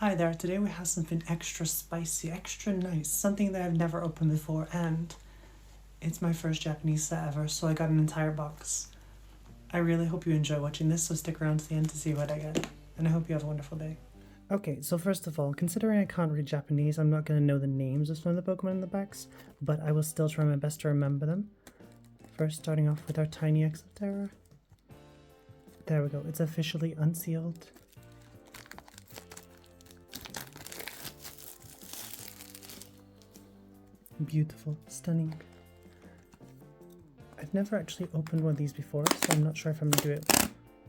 Hi there, today we have something extra spicy, extra nice, something that I've never opened before, and it's my first Japanese set ever, so I got an entire box. I really hope you enjoy watching this, so stick around to the end to see what I get, and I hope you have a wonderful day. Okay, so first of all, considering I can't read Japanese, I'm not going to know the names of some of the Pokemon in the packs, but I will still try my best to remember them. First, starting off with our tiny Exoterra. There we go, it's officially unsealed. Beautiful, stunning. I've never actually opened one of these before, so I'm not sure if I'm gonna do it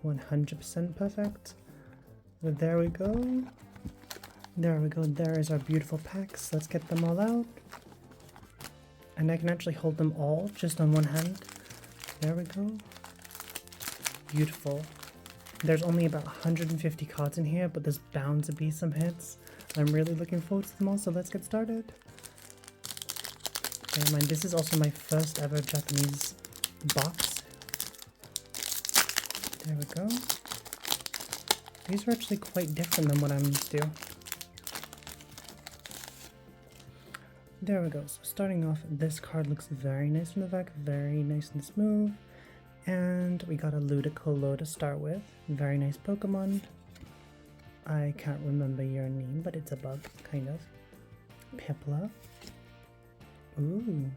100% perfect. But there we go. There we go, there is our beautiful packs. Let's get them all out. And I can actually hold them all just on one hand. There we go. Beautiful. There's only about 150 cards in here, but there's bound to be some hits. I'm really looking forward to them all, so let's get started. Bear in mind, this is also my first ever Japanese box. There we go. These are actually quite different than what I'm used to. There we go. So starting off, this card looks very nice from the back, very nice and smooth. And we got a Ludicolo to start with. Very nice Pokemon. I can't remember your name, but it's a bug, kind of. Piplup. Ooh,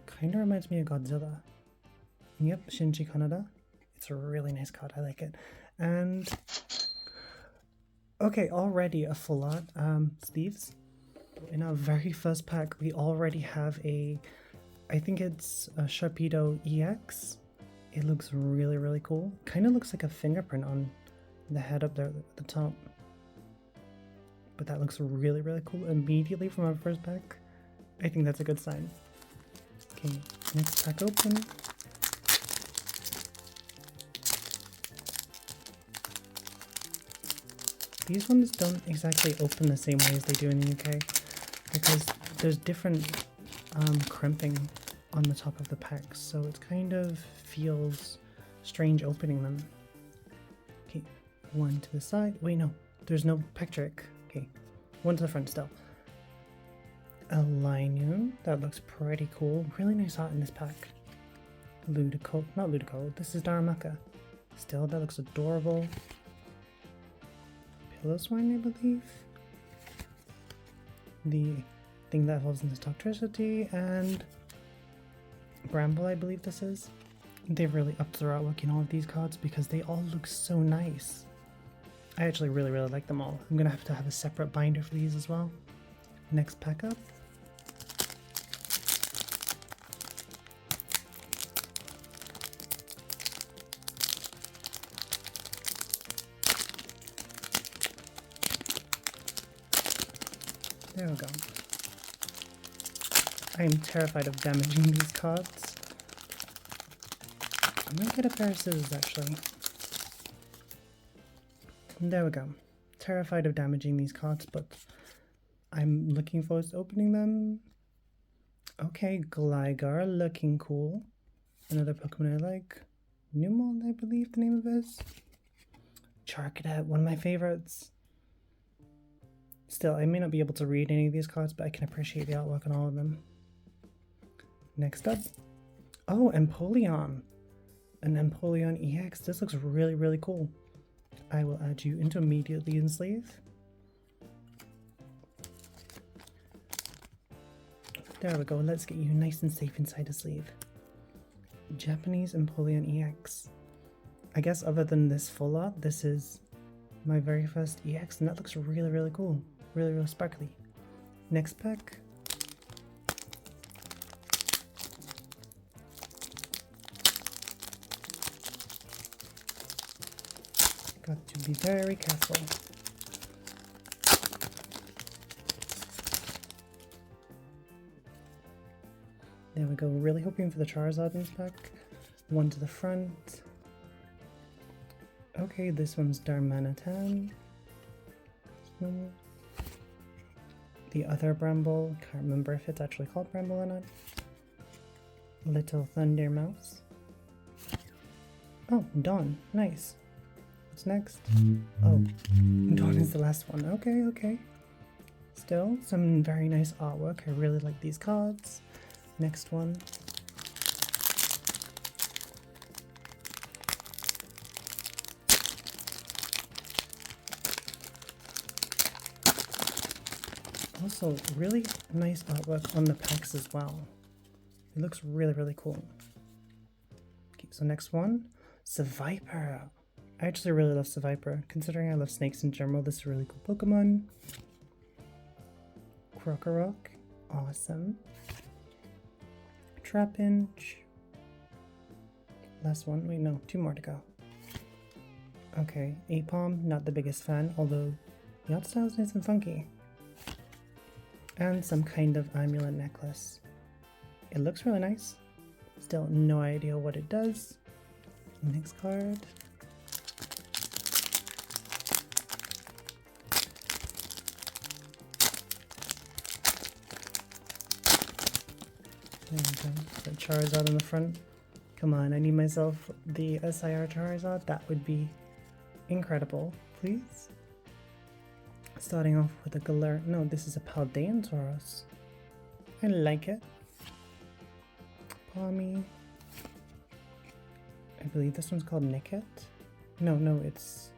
kind of reminds me of Godzilla. Yep, Shinji Kanada. It's a really nice card, I like it. And, okay, already a full art. Sleeves. In our very first pack, we already have I think it's a Sharpedo EX. It looks really, really cool. Kind of looks like a fingerprint on the head up there at the top. But that looks really, really cool immediately from our first pack. I think that's a good sign. Okay, next pack open. These ones don't exactly open the same way as they do in the UK because there's different crimping on the top of the packs, so it kind of feels strange opening them. Okay, one to the side. Wait, no, there's no pack trick. Okay, one to the front still. A Linoon, that looks pretty cool. Really nice art in this pack. Ludicolo, not Ludicolo, this is Darumaka. Still, that looks adorable. Pillow-swine, I believe. The thing that evolves into Toxtricity, and Bramble, I believe this is. They've really upped their artwork in all of these cards because they all look so nice. I actually really, really like them all. I'm gonna have to have a separate binder for these as well. Next pack up. There we go. I am terrified of damaging these cards. I might get a pair of scissors actually. There we go. Terrified of damaging these cards, but I'm looking forward to opening them. Okay, Gligar, looking cool. Another Pokemon I like. Numel, I believe the name of it is. Charcadet, one of my favorites. Still, I may not be able to read any of these cards, but I can appreciate the artwork on all of them. Next up. Oh, Empoleon. An Empoleon EX. This looks really, really cool. I will add you into immediately in sleeve. There we go. Let's get you nice and safe inside a sleeve. Japanese Empoleon EX. I guess other than this full art, this is my very first EX, and that looks really, really cool. Really, really sparkly. Next pack. Got to be very careful. There we go. Really hoping for the Charizard in this pack. One to the front. Okay, this one's Darmanitan. The other Bramble, can't remember if it's actually called Bramble or not. Little Thunder Mouse. Oh, Dawn, nice. What's next? Oh, Dawn is the last one. Okay, okay. Still, some very nice artwork. I really like these cards. Next one. Also, really nice artwork on the packs as well. It looks really, really cool. Okay, so next one, Seviper. I actually really love Seviper. Considering I love snakes in general, this is a really cool Pokemon. Krokorok, awesome. Trapinch. Last one, wait, no, 2 more to go. Okay, Apom, not the biggest fan, although the art style is nice and funky. And some kind of amulet necklace. It looks really nice. Still no idea what it does. Next card. There we go. The Charizard in the front. Come on, I need myself the SIR Charizard. That would be incredible, please. Starting off with a Galar. No, this is a Paldean Tauros. I like it. Palmy. I believe this one's called Nicket. No, it's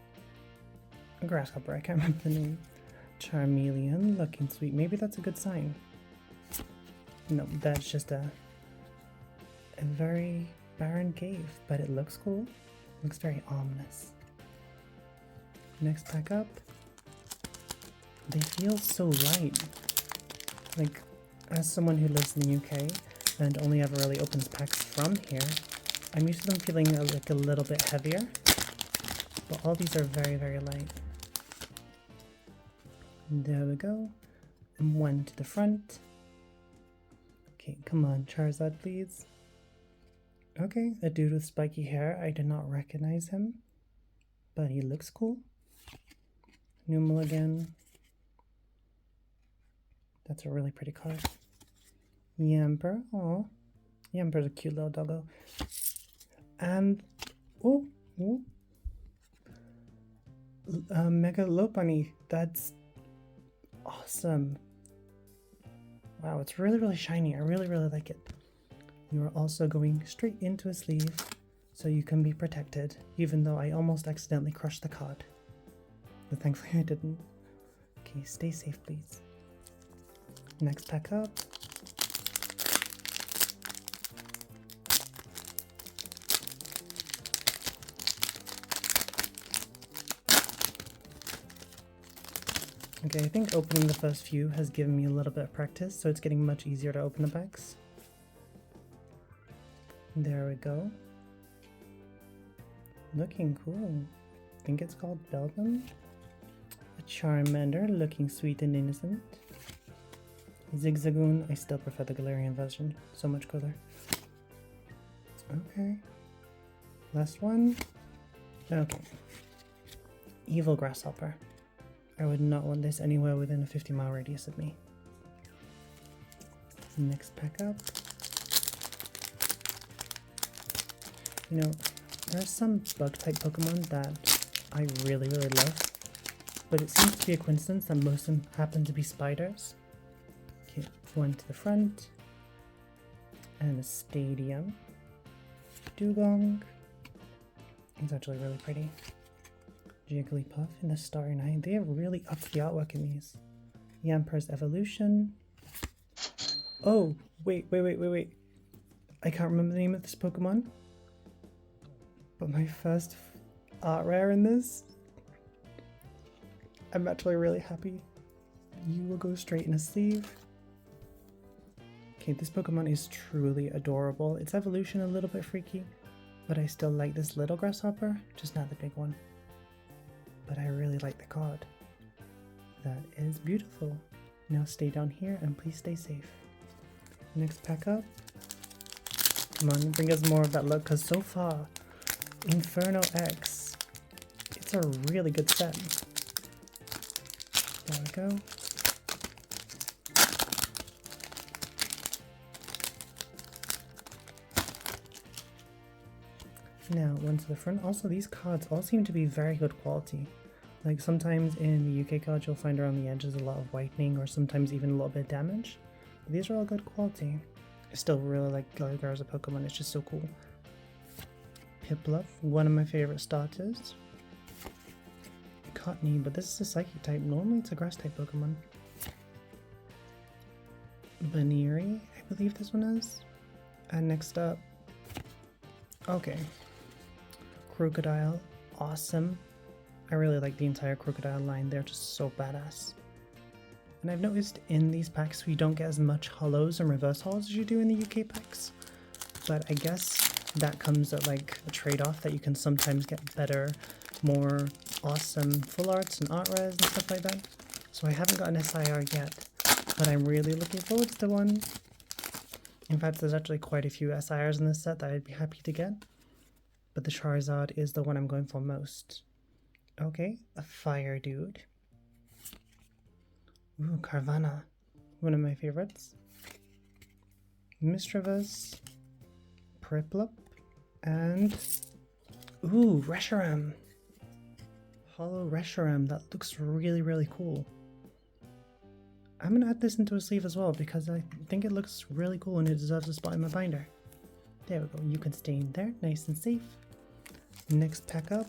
a grasshopper. I can't remember the name. Charmeleon, looking sweet. Maybe that's a good sign. No, that's just a very barren cave, but it looks cool. Looks very ominous. Next pack up. They feel so light. Like, as someone who lives in the UK and only ever really opens packs from here, I'm used to them feeling like a little bit heavier. But all these are very, very light. There we go. And one to the front. Okay, come on, Charizard, please. Okay, a dude with spiky hair. I did not recognize him, but he looks cool. Numel again. That's a really pretty card. Yamper, oh, Yamper's a cute little doggo. And Mega Lopunny. That's awesome. Wow, it's really, really shiny. I really, really like it. You are also going straight into a sleeve, so you can be protected, even though I almost accidentally crushed the card. But thankfully I didn't. Okay, stay safe, please. Next pack up. Okay, I think opening the first few has given me a little bit of practice, so it's getting much easier to open the packs. There we go. Looking cool. I think it's called Beldum. A Charmander, looking sweet and innocent. Zigzagoon, I still prefer the Galarian version. So much cooler. Okay. Last one. Okay. Evil Grasshopper. I would not want this anywhere within a 50-mile radius of me. Next pack up. You know, there are some bug-type Pokemon that I really, really love, but it seems to be a coincidence that most of them happen to be spiders. Okay, one to the front, and a Stadium. Dugong. It's actually really pretty. Jigglypuff and the Starry Night. They have really upped the artwork in these. Yamper's Evolution. Oh, wait. I can't remember the name of this Pokemon. But my first art rare in this. I'm actually really happy. You will go straight in a sleeve. Okay, this Pokemon is truly adorable. Its evolution a little bit freaky, but I still like this little grasshopper, just not the big one. But I really like the card. That is beautiful. Now stay down here and please stay safe. Next pack up. Come on, bring us more of that luck, because so far, Inferno X, it's a really good set. There we go. Now, one to the front. Also, these cards all seem to be very good quality. Like sometimes in the UK cards you'll find around the edges a lot of whitening or sometimes even a little bit of damage. But these are all good quality. I still really like Gligar as a Pokemon, it's just so cool. Piplup, one of my favorite starters. Cottony, but this is a Psychic type. Normally it's a Grass type Pokemon. Baneri, I believe this one is. And next up, okay, Crocodile, awesome. I really like the entire Crocodile line, they're just so badass. And I've noticed in these packs we don't get as much holos and reverse holos as you do in the UK packs. But I guess that comes at like a trade-off that you can sometimes get better, more awesome full arts and art res and stuff like that. So I haven't got an SIR yet, but I'm really looking forward to one. In fact, there's actually quite a few SIRs in this set that I'd be happy to get. But the Charizard is the one I'm going for most. Okay, a fire dude. Ooh, Carvanha, one of my favorites. Mischievous, Piplup, and ooh, Reshiram. Holo Reshiram, that looks really, really cool. I'm gonna add this into a sleeve as well because I think it looks really cool and it deserves a spot in my binder. There we go, you can stay in there, nice and safe. Next pack up.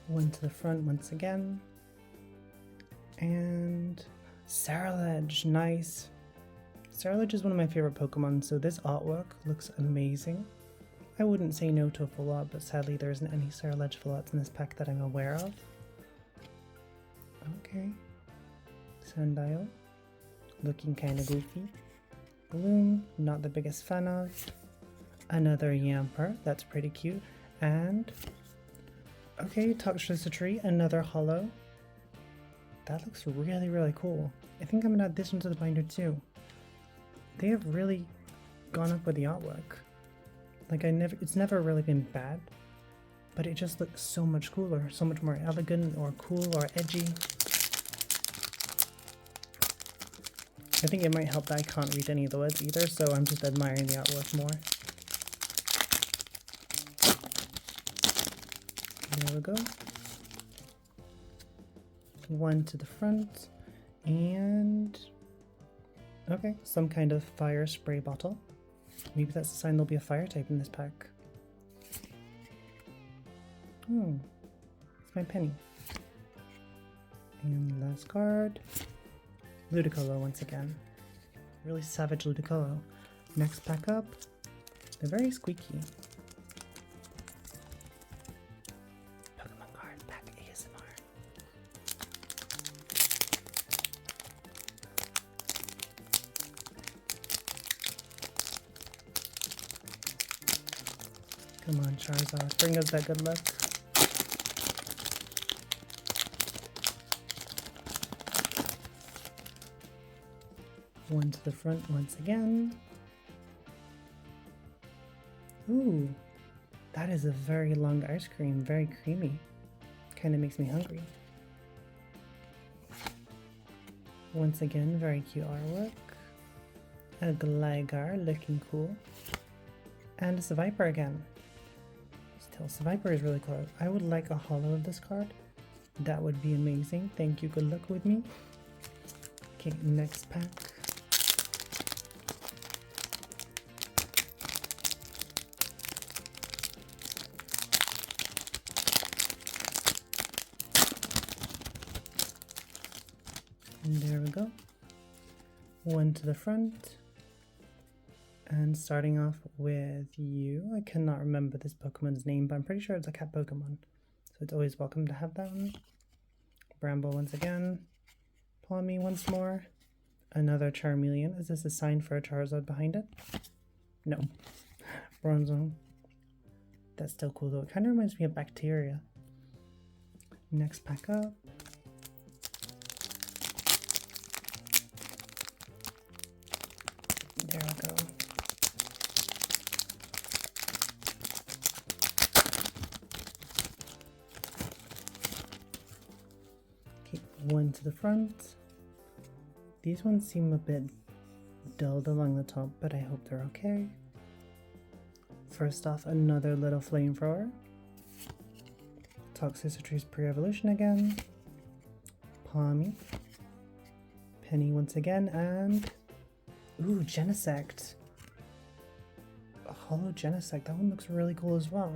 One to the front once again. And Cerulege, nice. Cerulege is one of my favorite Pokemon, so this artwork looks amazing. I wouldn't say no to a full art, but sadly there isn't any Cerulege full arts in this pack that I'm aware of. Okay. Sandile, looking kind of goofy. Gloom, not the biggest fan of. Another Yamper, that's pretty cute. And okay, Toxtricity, another holo. That looks really, really cool. I think I'm gonna add this one to the binder too. They have really gone up with the artwork. Like it's never really been bad, but it just looks so much cooler, so much more elegant or cool or edgy. I think it might help that I can't read any of the words either, so I'm just admiring the artwork more. There we go. One to the front, and okay, some kind of fire spray bottle. Maybe that's a sign there'll be a fire type in this pack. It's my penny. And last card, Ludicolo once again. Really savage Ludicolo. Next pack up, they're very squeaky. Come on, Charizard, bring us that good luck. One to the front once again. Ooh, that is a very long ice cream, very creamy. Kind of makes me hungry. Once again, very cute artwork. A Gligar, looking cool. And it's a Viper again. Viper is really cool. I would like a holo of this card. That would be amazing. Thank you. Good luck with me. Okay, next pack. And there we go. One to the front. And starting off with you, I cannot remember this Pokemon's name, but I'm pretty sure it's a cat Pokemon. So it's always welcome to have that one. Bramble once again. Palmy once more. Another Charmeleon. Is this a sign for a Charizard behind it? No. Bronzong. That's still cool though. It kind of reminds me of Bacteria. Next pack up. There we go. one to the front. These ones seem a bit dulled along the top, but I hope they're okay. First off, another little flamethrower. Toxicity's pre-evolution again. Palmy. Penny once again, and ooh, Genesect. A hollow Genesect. That one looks really cool as well.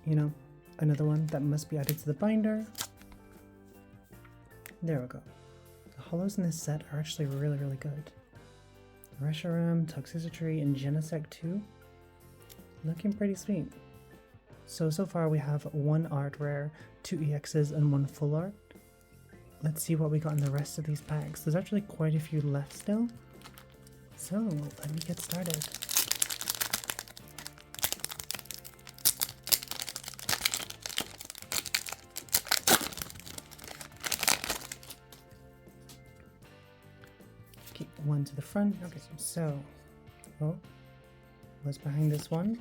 You know, another one that must be added to the binder. There we go. The hollows in this set are actually really, really good. Reshiram, Toxicity, and Genesect 2. Looking pretty sweet. So far we have 1 art rare, 2 EXs, and 1 full art. Let's see what we got in the rest of these packs. There's actually quite a few left still. So, let me get started. Okay, one to the front. Okay, so, oh, what's behind this one?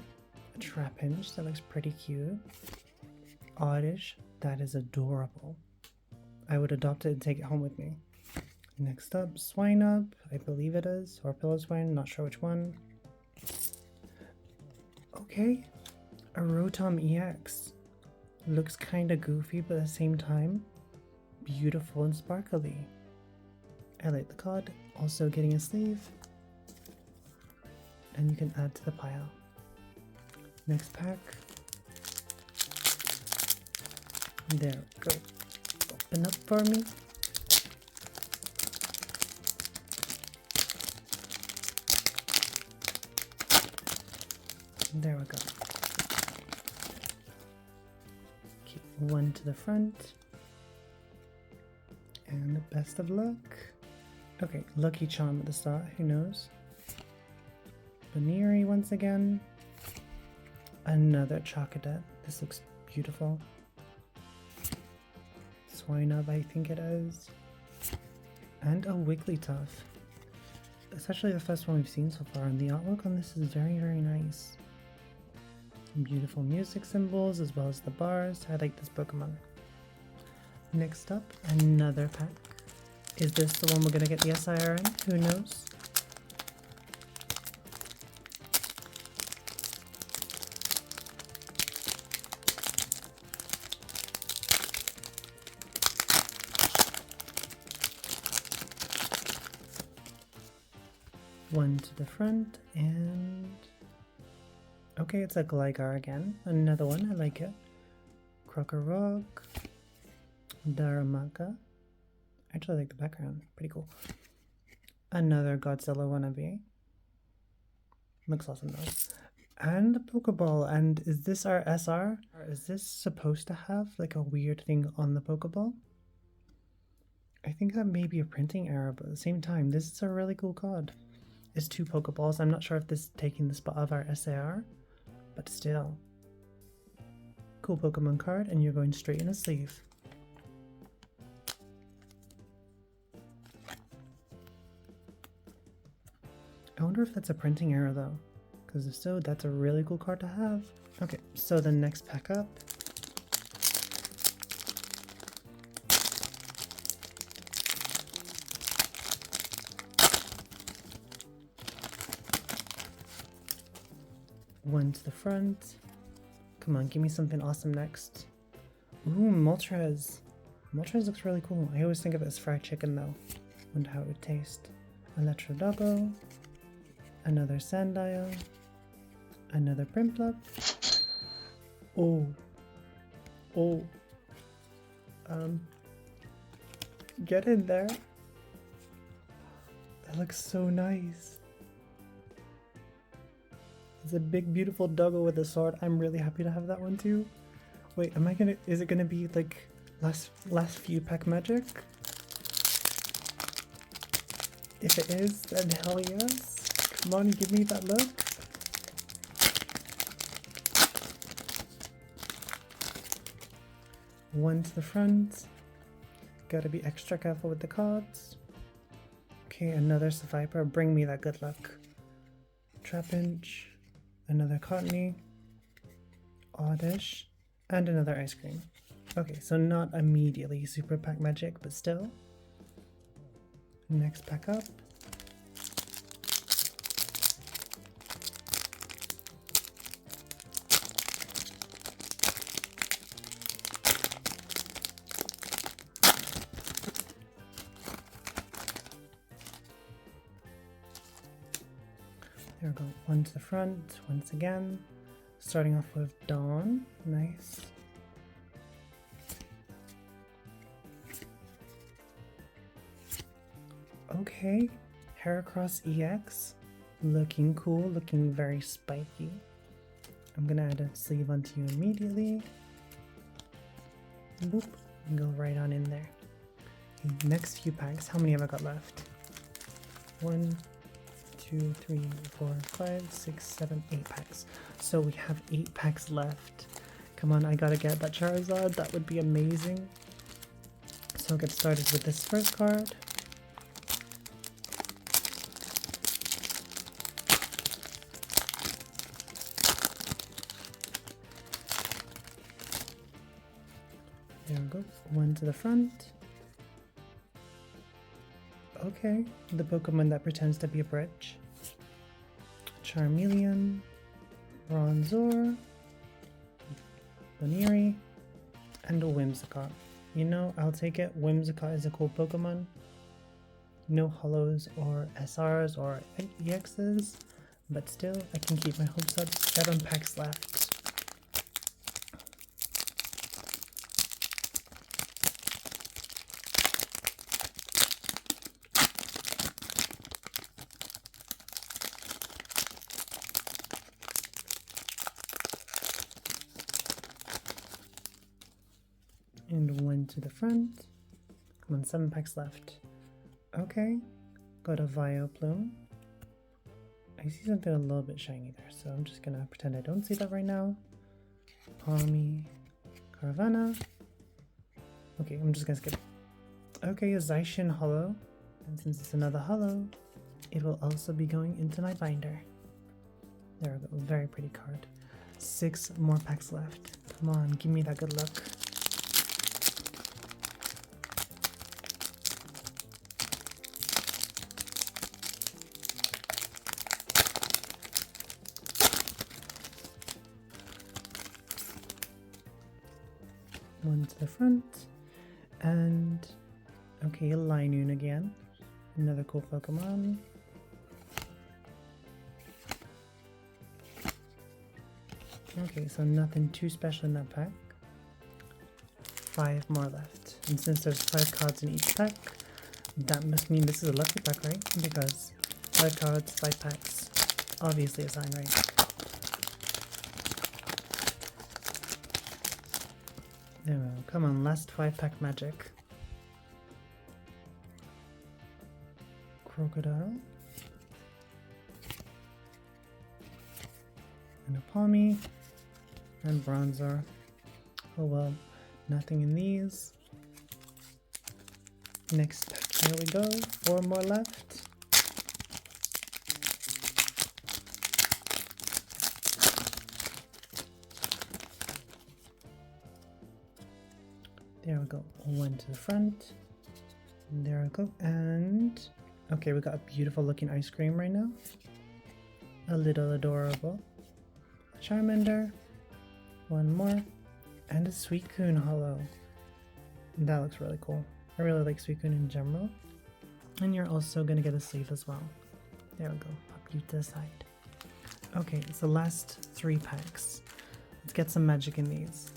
A Trapinch, that looks pretty cute. Oddish, that is adorable. I would adopt it and take it home with me. Next up, Swinub, I believe it is, or Pillow-Swine, not sure which one. Okay, a Rotom EX. Looks kinda goofy, but at the same time, beautiful and sparkly. I like the card, also getting a sleeve. And you can add to the pile. Next pack. There we go. Open up for me. There we go. Keep one to the front. And best of luck. Okay, Lucky Charm at the start, who knows? Baneri once again. Another Chocodet. This looks beautiful. Swinub, I think it is. And a Wigglytuff. It's actually the first one we've seen so far, and the artwork on this is very, very nice. Beautiful music symbols as well as the bars. I like this Pokemon. Next up, another pack. Is this the one we're gonna get the SIR in? Who knows? One to the front, and okay, it's a Gligar again. Another one, I like it. Krokorok, Darumaka. I actually like the background, pretty cool. Another Godzilla wannabe. Looks awesome though. And a Pokeball, and is this our SR? Or is this supposed to have like a weird thing on the Pokeball? I think that may be a printing error, but at the same time, this is a really cool card. It's 2 Pokeballs. I'm not sure if this is taking the spot of our SAR, but still. Cool Pokemon card, and you're going straight in a sleeve. I wonder if that's a printing error though, because if so, that's a really cool card to have. Okay, so the next pack up. One to the front. Come on, give me something awesome next. Ooh, Moltres. Moltres looks really cool. I always think of it as fried chicken though. Wonder how it would taste. Electrodoggo. Another Sandile. Another Prinplup. Oh. Oh. Get in there. That looks so nice. It's a big beautiful doggo with a sword. I'm really happy to have that one too. Wait, is it gonna be like last few pack magic? If it is, then hell yes. Come on, give me that look. One to the front. Gotta be extra careful with the cards. Okay, another Survivor. Bring me that good luck. Trapinch. Another Cottony, Oddish, and another Ice Cream. Okay, so not immediately super pack magic, but still. Next pack up. There we go, one to the front once again. Starting off with Dawn, nice. Okay, Heracross EX, looking cool, looking very spiky. I'm gonna add a sleeve onto you immediately. Boop, and go right on in there. Okay, next few packs, how many have I got left? 1, 2, 3, 4, 5, 6, 7, 8 packs. So we have 8 packs left. Come on, I gotta get that Charizard, that would be amazing. So I'll get started with this first card. There we go, one to the front. Okay, the Pokemon that pretends to be a bridge. Charmeleon, Bronzor, Boniri, and a Whimsicott. You know, I'll take it. Whimsicott is a cool Pokemon. No Hollows or SRs or EXs, but still, I can keep my hopes up. 7 packs left. And 1 to the front. Come on, 7 packs left. Okay, got a Vileplume. I see something a little bit shiny there, so I'm just gonna pretend I don't see that right now. Palmy, Carvanha. Okay, I'm just gonna skip. Okay, a Zacian Hollow. And since it's another Hollow, it will also be going into my binder. There we go, very pretty card. 6 more packs left. Come on, give me that good luck. One to the front, and okay, a Linoon again, another cool Pokemon. Okay, so nothing too special in that pack. 5 more left, and since there's 5 cards in each pack, that must mean this is a lucky pack, right? Because 5 cards, 5 packs, obviously a sign, right? There we go. Come on, last 5-pack magic. Crocodile. And a Palmy. And Bronzor. Oh well, nothing in these. Next pack, here we go. 4 more left. There we go, 1 to the front. There we go, and okay, we got a beautiful looking ice cream right now. A little adorable Charmander. 1 more, and a Suicune Hollow. That looks really cool. I really like Suicune in general. And you're also gonna get a sleeve as well. There we go, pop you to the side. Okay, so last 3 packs. Let's get some magic in these.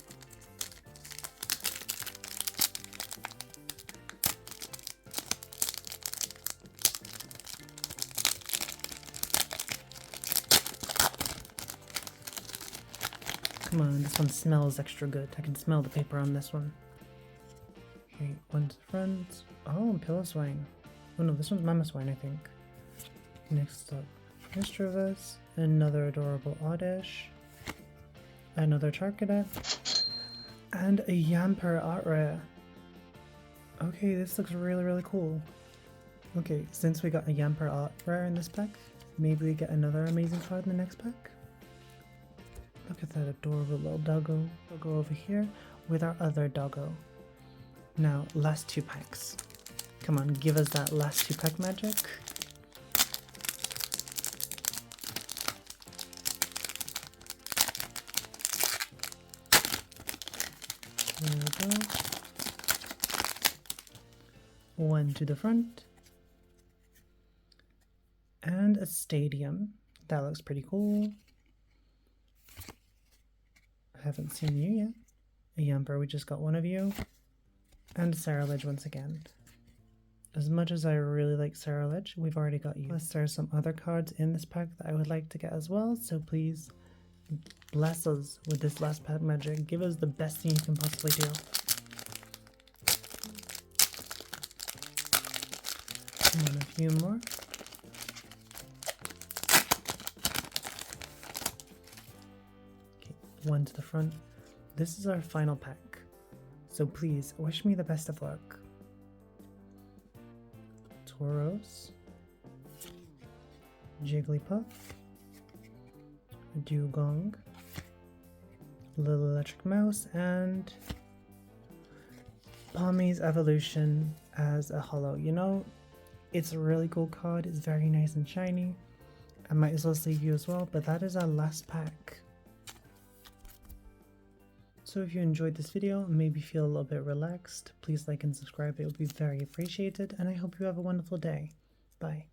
Come on, this one smells extra good. I can smell the paper on this one. Okay, 1 to the front. Oh, Piloswine. Oh no, this one's Mamoswine, I think. Next up, Mischievous. Another adorable Oddish. Another Charcadet. And a Yamper art rare. Okay, this looks really, really cool. Okay, since we got a Yamper art rare in this pack, maybe we get another amazing card in the next pack. Look at that adorable little doggo. We'll go over here. with our other doggo. Now, last 2 packs. Come on, give us that last 2 pack magic. There we go. 1 to the front. And a stadium. That looks pretty cool. I haven't seen you yet. A Yumper, we just got one of you. And Saralidge once again. As much as I really like Saralidge, we've already got you. Plus there are some other cards in this pack that I would like to get as well, so please bless us with this last pack magic. Give us the best thing you can possibly do. Come on, a few more. Okay, 1 to the front. This is our final pack, so please wish me the best of luck. Tauros, Jigglypuff, Dugong, Little Electric Mouse, and Pommy's Evolution as a holo. You know, it's a really cool card, it's very nice and shiny. I might as well sleeve you as well, but that is our last pack. So if you enjoyed this video and maybe feel a little bit relaxed, please like and subscribe, it would be very appreciated, and I hope you have a wonderful day. Bye.